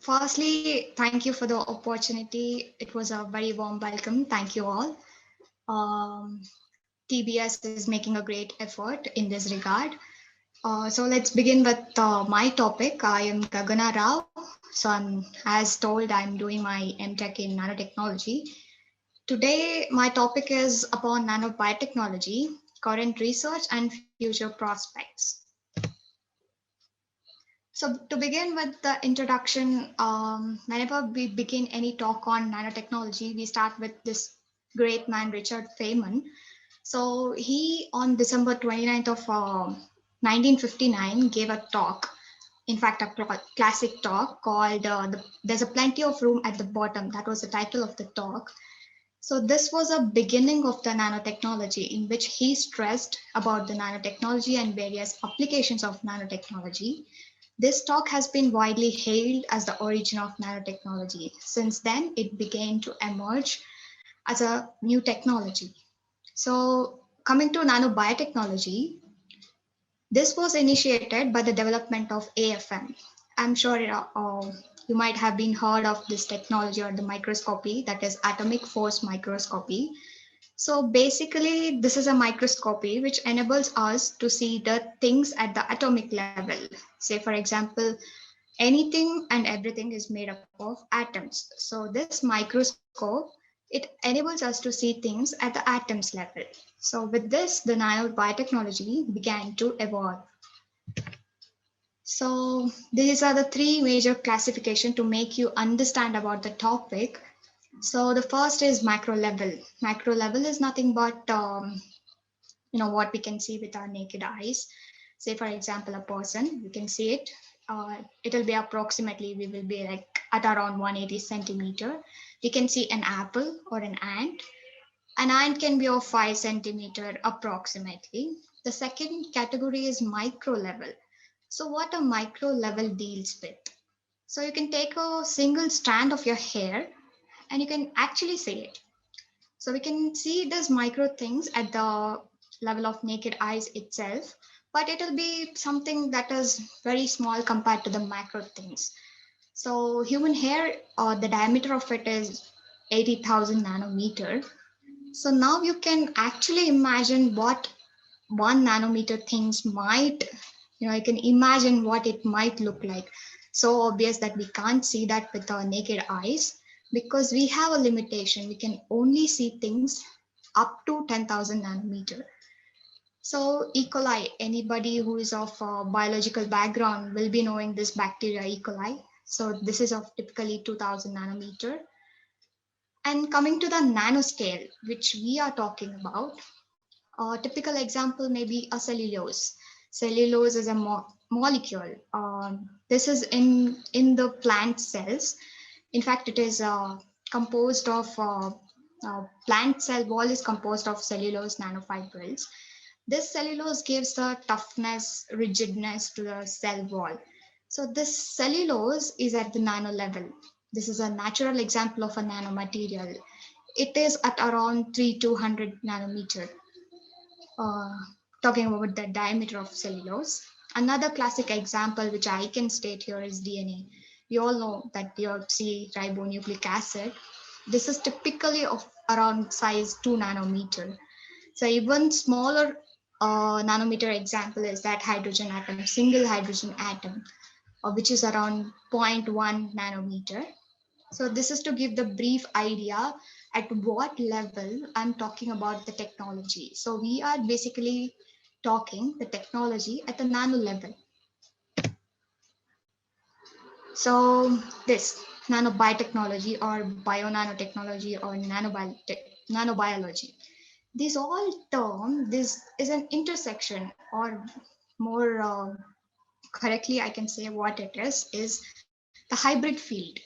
Firstly, thank you for the opportunity. It was a very warm welcome. Thank you all. Um, TBS is making a great effort in this regard. So let's begin with my topic. I am Gagana Rao. So as told, I'm doing my MTech in nanotechnology. Today, my topic is upon nanobiotechnology, current research and future prospects. So to begin with the introduction, whenever we begin any talk on nanotechnology, we start with this great man, Richard Feynman. So he, on December 29th of 1959, gave a talk, in fact, a classic talk called There's a Plenty of Room at the Bottom. That was the title of the talk. So this was a beginning of the nanotechnology in which he stressed about the nanotechnology and various applications of nanotechnology. This talk has been widely hailed as the origin of nanotechnology. Since then, it began to emerge as a new technology. So, coming to nanobiotechnology, this was initiated by the development of AFM. I'm sure you might have been heard of this technology or the microscopy, that is atomic force microscopy. So basically, this is a microscopy which enables us to see the things at the atomic level. Say, for example, anything and everything is made up of atoms. So this microscope, it enables us to see things at the atoms level. So with this, the nanobiotechnology began to evolve. So these are the three major classification to make you understand about the topic. So the first is macro level. Macro level is nothing but what we can see with our naked eyes. Say for example, a person, you can see it. It'll be approximately, we will be like at around 180 centimeter. We can see an apple or an ant. An ant can be of 5 centimeter approximately. The second category is micro level. So what a micro level deals with. So you can take a single strand of your hair and you can actually see it. So we can see these micro things at the level of naked eyes itself, but it'll be something that is very small compared to the macro things. So human hair, the diameter of it is 80,000 nanometer. So now you can actually imagine what 1 nanometer things might, you can imagine what it might look like. So obvious that we can't see that with our naked eyes because we have a limitation. We can only see things up to 10,000 nanometer. So E. coli, anybody who is of a biological background will be knowing this bacteria E. coli. So this is of typically 2000 nanometer. And coming to the nanoscale, which we are talking about, a typical example may be a cellulose. Cellulose is a molecule. This is in the plant cells. In fact, it is composed of plant cell wall is composed of cellulose nanofibrils. This cellulose gives the toughness, rigidness to the cell wall. So this cellulose is at the nano level. This is a natural example of a nanomaterial. It is at around 3 to 100 nanometer. Uh, Talking about the diameter of cellulose. Another classic example which I can state here is DNA. We all know that deoxyribonucleic acid. This is typically of around size 2 nanometer. So even smaller nanometer example is that hydrogen atom, single hydrogen atom, which is around 0.1 nanometer. So this is to give the brief idea at what level I'm talking about the technology. So we are basically talking the technology at the nano level. So this nanobiotechnology or bionanotechnology or nanobiology, these all term, this is an intersection or more correctly I can say what it is the hybrid field.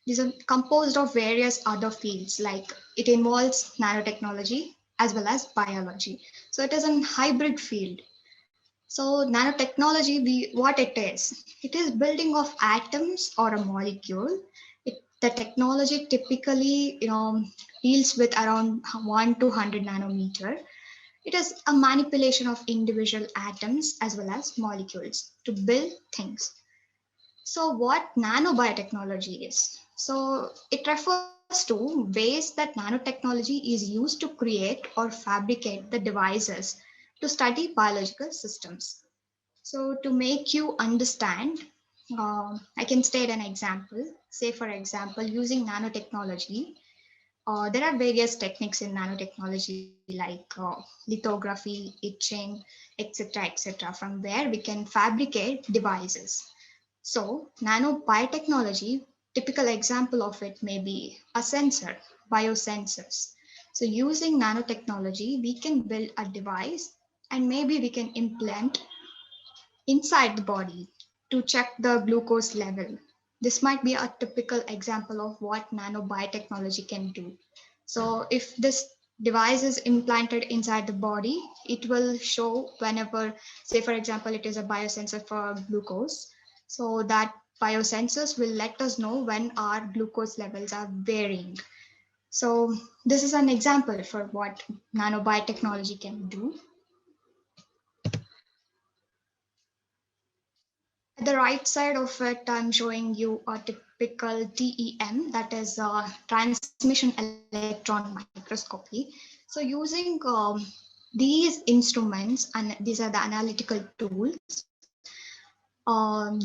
These are composed of various other fields, like it involves nanotechnology as well as biology. So it is a hybrid field. So nanotechnology, what it is building of atoms or a molecule. The technology typically, deals with around 1 to 100 nanometer. It is a manipulation of individual atoms as well as molecules to build things. So what nanobiotechnology is? So it refers to ways that nanotechnology is used to create or fabricate the devices to study biological systems. So to make you understand, I can state an example. Say for example, using nanotechnology, there are various techniques in nanotechnology like lithography, etching, etc., etc., from where we can fabricate devices. So, nanobiotechnology, typical example of it may be a sensor, biosensors. So, using nanotechnology, we can build a device and maybe we can implant inside the body to check the glucose level. This might be a typical example of what nanobiotechnology can do. So, if this device is implanted inside the body, it will show whenever, say, for example, it is a biosensor for glucose. So, that biosensors will let us know when our glucose levels are varying. So, this is an example for what nanobiotechnology can do. At the right side of it, I'm showing you a typical TEM, that is transmission electron microscopy. So using these instruments, and these are the analytical tools,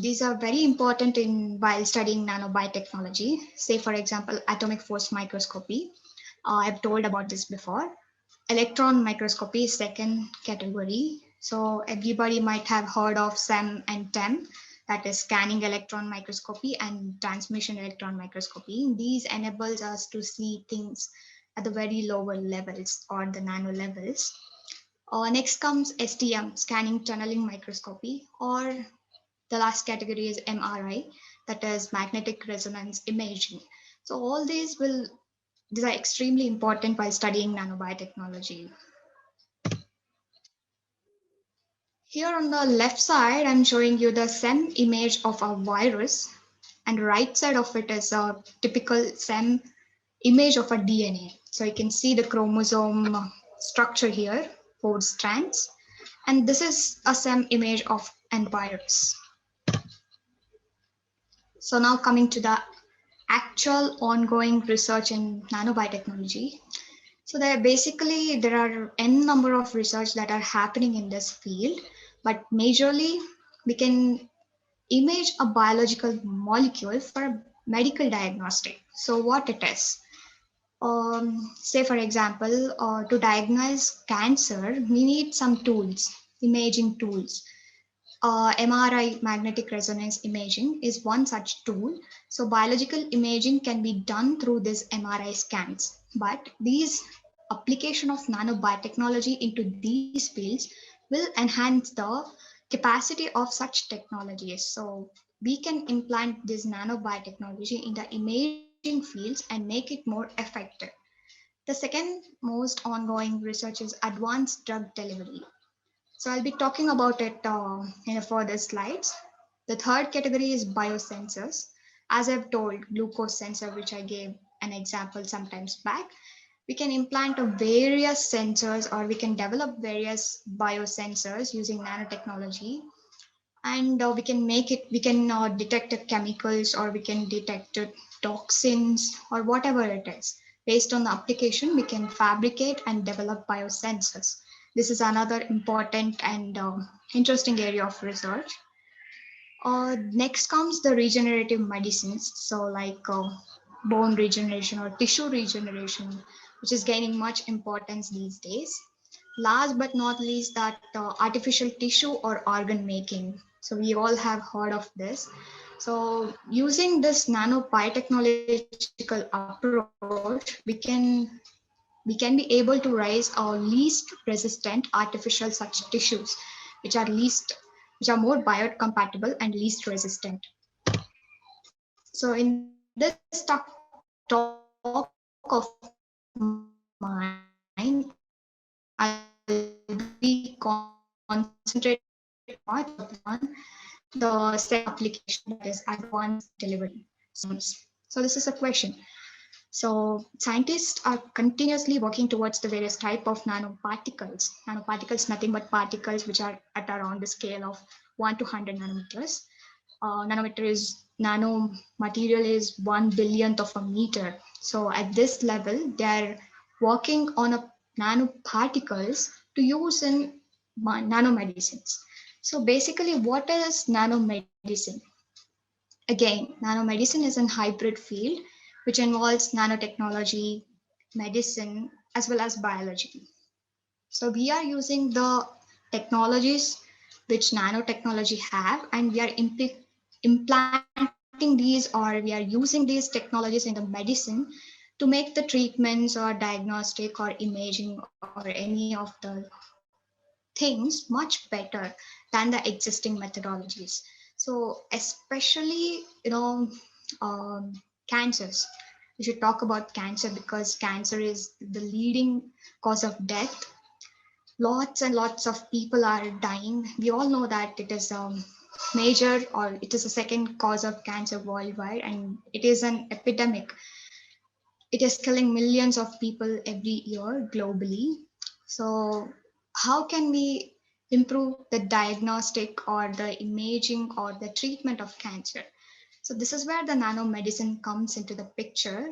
these are very important in while studying nanobiotechnology. Say for example, atomic force microscopy. I've told about this before. Electron microscopy is second category. So everybody might have heard of SEM and TEM, that is scanning electron microscopy and transmission electron microscopy. These enables us to see things at the very lower levels or the nano levels. Next comes STM, scanning tunneling microscopy, or the last category is MRI, that is magnetic resonance imaging. So all these are extremely important while studying nanobiotechnology. Here on the left side, I'm showing you the SEM image of a virus, and right side of it is a typical SEM image of a DNA. So you can see the chromosome structure here, 4 strands, and this is a SEM image of an virus. So now coming to the actual ongoing research in nanobiotechnology. So there are n number of research that are happening in this field, but majorly we can image a biological molecule for a medical diagnostic. So what it is? Say for example, to diagnose cancer, we need some tools, imaging tools. MRI, magnetic resonance imaging, is one such tool. So biological imaging can be done through this MRI scans. But these application of nanobiotechnology into these fields will enhance the capacity of such technologies. So we can implant this nanobiotechnology in the imaging fields and make it more effective. The second most ongoing research is advanced drug delivery. So I'll be talking about it in the further slides. The third category is biosensors. As I've told, glucose sensor, which I gave an example sometimes back, we can implant various sensors or we can develop various biosensors using nanotechnology, and we can detect the chemicals or we can detect the toxins or whatever it is. Based on the application, we can fabricate and develop biosensors. This is another important and interesting area of research. Next comes the regenerative medicines, so like bone regeneration or tissue regeneration, which is gaining much importance these days. Last but not least, that artificial tissue or organ making. So we all have heard of this. So using this nanobiotechnological approach, we can be able to raise our least resistant artificial such tissues, which are least which are more biocompatible and least resistant. So in this talk of mine, I'll be concentrating much upon the second application, that is advanced delivery systems. So this is a question. So scientists are continuously working towards the various type of nanoparticles. Nanoparticles, nothing but particles which are at around the scale of 1 to 100 nanometers. nanometer is nano material is 1 billionth of a meter. So at this level, they're working on a nanoparticles to use in nanomedicines. So basically, what is nanomedicine? Again, nanomedicine is an hybrid field which involves nanotechnology, medicine, as well as biology. So we are using the technologies which nanotechnology have, and we are implanting these, or we are using these technologies in the medicine to make the treatments or diagnostic or imaging or any of the things much better than the existing methodologies. So especially, cancers. We should talk about cancer because cancer is the leading cause of death. Lots and lots of people are dying. We all know that it is a major, or it is a second cause of cancer worldwide, and it is an epidemic. It is killing millions of people every year globally. So how can we improve the diagnostic or the imaging or the treatment of cancer? So this is where the nanomedicine comes into the picture.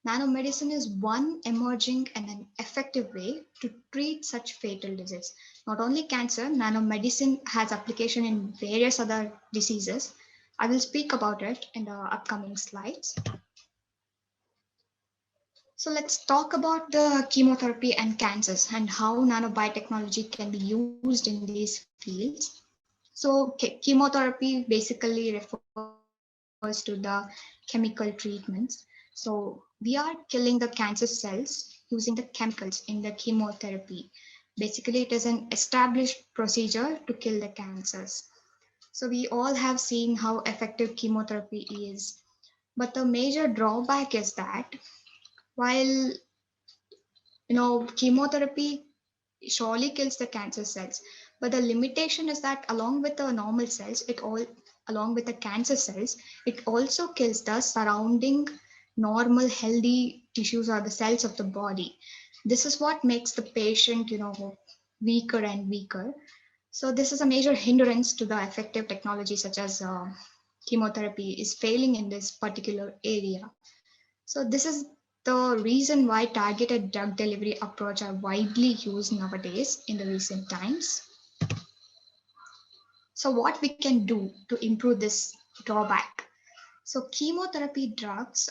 Nanomedicine is one emerging and an effective way to treat such fatal disease. Not only cancer, nanomedicine has application in various other diseases. I will speak about it in the upcoming slides. So let's talk about the chemotherapy and cancers and how nanobiotechnology can be used in these fields. So chemotherapy basically refers to the chemical treatments. So we are killing the cancer cells using the chemicals in the chemotherapy. Basically, it is an established procedure to kill the cancers. So we all have seen how effective chemotherapy is. But the major drawback is that while chemotherapy surely kills the cancer cells, but the limitation is that along with the normal cells, along with the cancer cells, it also kills the surrounding normal healthy tissues or the cells of the body. This is what makes the patient weaker and weaker. So this is a major hindrance to the effective technology such as chemotherapy is failing in this particular area. So this is the reason why targeted drug delivery approach are widely used nowadays in the recent times. So what we can do to improve this drawback? So chemotherapy drugs,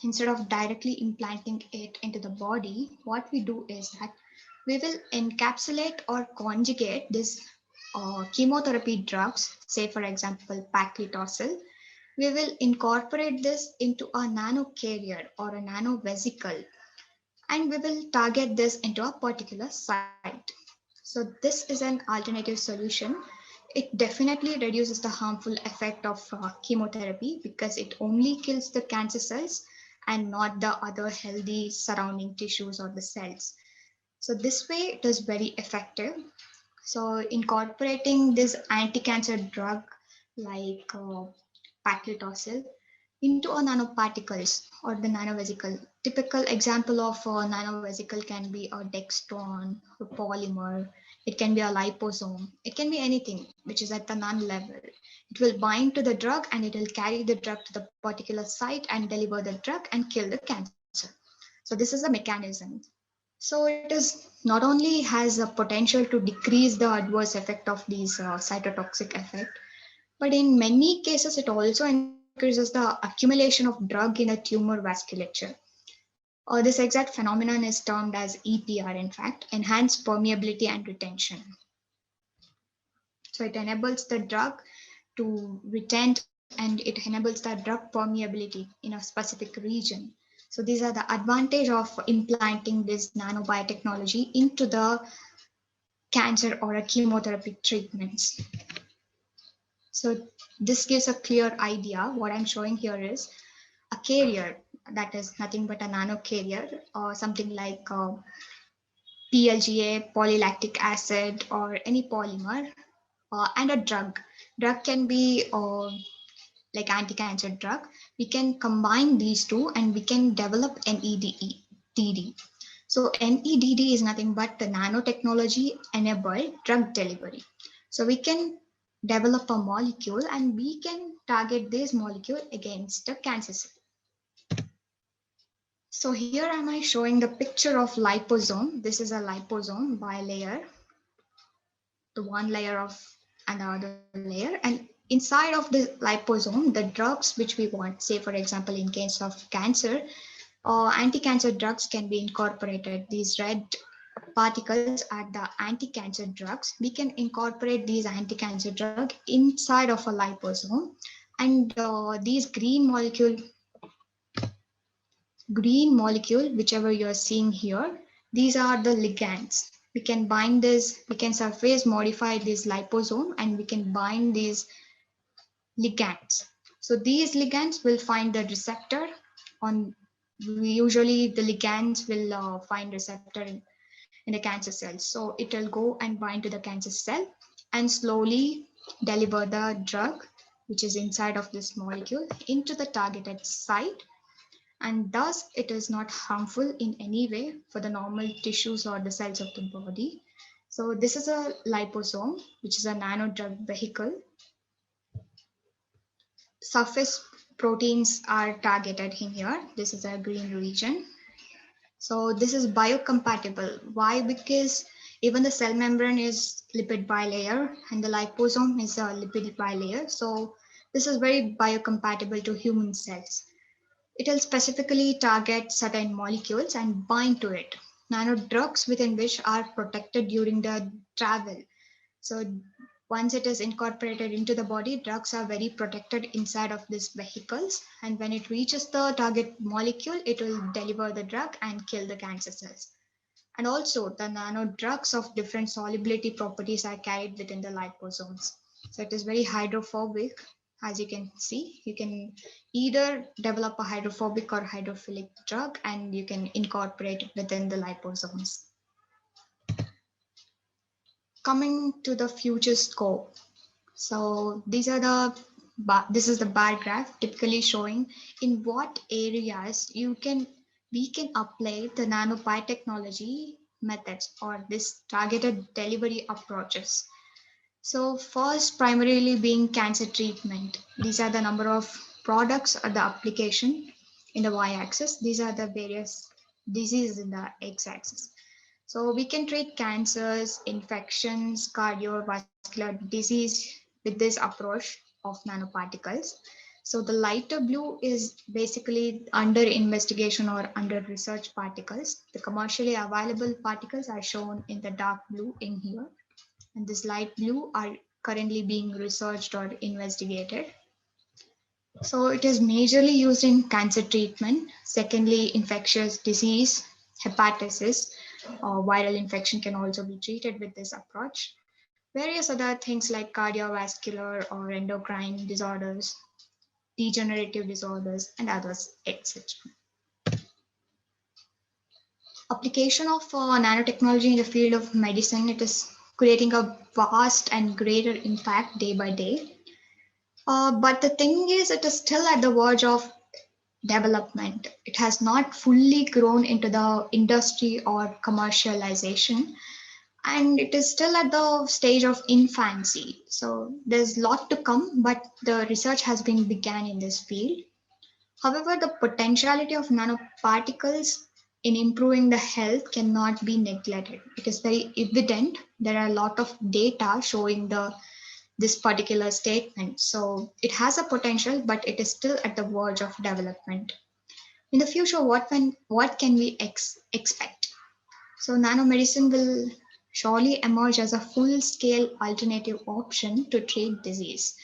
instead of directly implanting it into the body, what we do is that we will encapsulate or conjugate this chemotherapy drugs, say for example, paclitaxel. We will incorporate this into a nano carrier or a nano vesicle, and we will target this into a particular site. So this is an alternative solution. It definitely reduces the harmful effect of chemotherapy because it only kills the cancer cells and not the other healthy surrounding tissues or the cells. So this way it is very effective. So incorporating this anti-cancer drug like paclitaxel into a nanoparticles or the nanovesicle. Typical example of a nanovesicle can be a dextron, a polymer. It can be a liposome. It can be anything which is at the nano level. It will bind to the drug and it will carry the drug to the particular site and deliver the drug and kill the cancer. So this is a mechanism. So it is not only has a potential to decrease the adverse effect of these cytotoxic effect, but in many cases, it also increases the accumulation of drug in the tumor vasculature. This exact phenomenon is termed as EPR, in fact, enhanced permeability and retention. So it enables the drug to retain and it enables the drug permeability in a specific region. So these are the advantage of implanting this nanobiotechnology into the cancer or a chemotherapy treatments. So this gives a clear idea. What I'm showing here is a carrier that is nothing but a nano carrier or something like PLGA, polylactic acid, or any polymer, and a drug. Drug can be like anti-cancer drug. We can combine these two and we can develop NEDD. So NEDD is nothing but the nanotechnology enabled drug delivery. So we can develop a molecule and we can target this molecule against a cancer cell. So here am I showing the picture of liposome. This is a liposome bilayer, the one layer of another layer, and inside of the liposome, the drugs which we want, say for example in case of cancer, anti-cancer drugs can be incorporated. These red particles are the anti-cancer drugs. We can incorporate these anti-cancer drug inside of a liposome, and these green molecule, whichever you are seeing here, these are the ligands. We can bind this, we can surface modify this liposome, and we can bind these ligands. So these ligands will find the receptor on, usually the ligands will find receptor in the cancer cells. So it will go and bind to the cancer cell and slowly deliver the drug, which is inside of this molecule, into the targeted site, and thus it is not harmful in any way for the normal tissues or the cells of the body. So this is a liposome, which is a nano drug vehicle. Surface proteins are targeted in here. This is a green region. So this is biocompatible. Why? Because even the cell membrane is lipid bilayer and the liposome is a lipid bilayer. So this is very biocompatible to human cells. It will specifically target certain molecules and bind to it. Nano drugs within which are protected during the travel. So once it is incorporated into the body, drugs are very protected inside of these vehicles. And when it reaches the target molecule, it will deliver the drug and kill the cancer cells. And also the nano drugs of different solubility properties are carried within the liposomes. So it is very hydrophobic. As you can see, you can either develop a hydrophobic or hydrophilic drug and you can incorporate it within the liposomes. Coming to the future scope. So these are this is the bar graph typically showing in what areas we can apply the nanobiotechnology methods or this targeted delivery approaches. So first, primarily being cancer treatment. These are the number of products or the application in the y-axis. These are the various diseases in the x-axis. So we can treat cancers, infections, cardiovascular disease with this approach of nanoparticles. So the lighter blue is basically under investigation or under research particles. The commercially available particles are shown in the dark blue in here. And this light blue are currently being researched or investigated. So it is majorly used in cancer treatment. Secondly, infectious disease, hepatitis, or viral infection can also be treated with this approach. Various other things like cardiovascular or endocrine disorders, degenerative disorders, and others, etc. Application of nanotechnology in the field of medicine, it is creating a vast and greater impact day by day. But the thing is, it is still at the verge of development. It has not fully grown into the industry or commercialization, and it is still at the stage of infancy. So there's a lot to come, but the research has been began in this field. However, the potentiality of nanoparticles in improving the health cannot be neglected. It is very evident. There are a lot of data showing this particular statement. So it has a potential, but it is still at the verge of development. In the future, what can we expect? So nanomedicine will surely emerge as a full-scale alternative option to treat disease,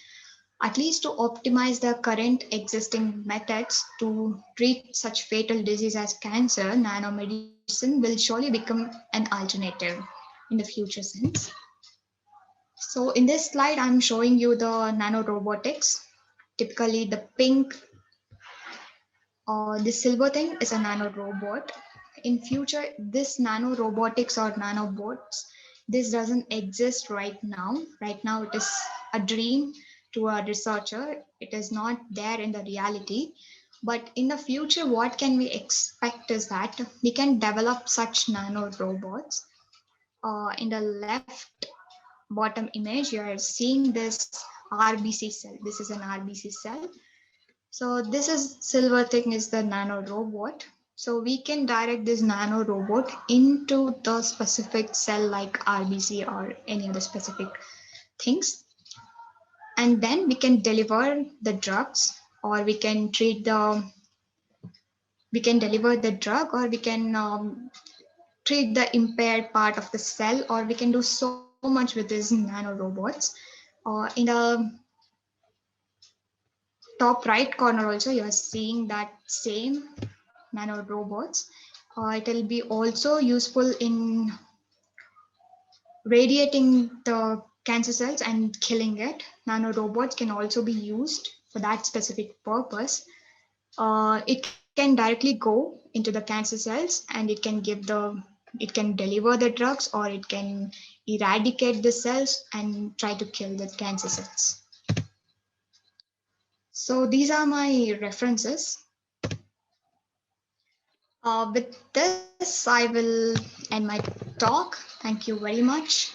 at least to optimize the current existing methods to treat such fatal disease as cancer. Nanomedicine will surely become an alternative in the future sense. So in this slide, I'm showing you the nano robotics. Typically the pink or the silver thing is a nano robot. In future, this nano robotics or nanobots, this doesn't exist right now. Right now, it is a dream to a researcher. It is not there in the reality. But in the future, what can we expect is that we can develop such nano robots. In the left bottom image, you are seeing this RBC cell. This is an RBC cell. So this is silver thing is the nano robot. So we can direct this nano robot into the specific cell like RBC or any other specific things. And then we can deliver the drugs, or we can deliver the drug, or we can treat the impaired part of the cell, or we can do so much with these nano robots. In the top right corner also, you are seeing that same nano robots. It will be also useful in radiating the cancer cells and killing it. Nano robots can also be used for that specific purpose. It can directly go into the cancer cells, and it can deliver the drugs, or it can eradicate the cells and try to kill the cancer cells. So these are my references. With this, I will end my talk. Thank you very much.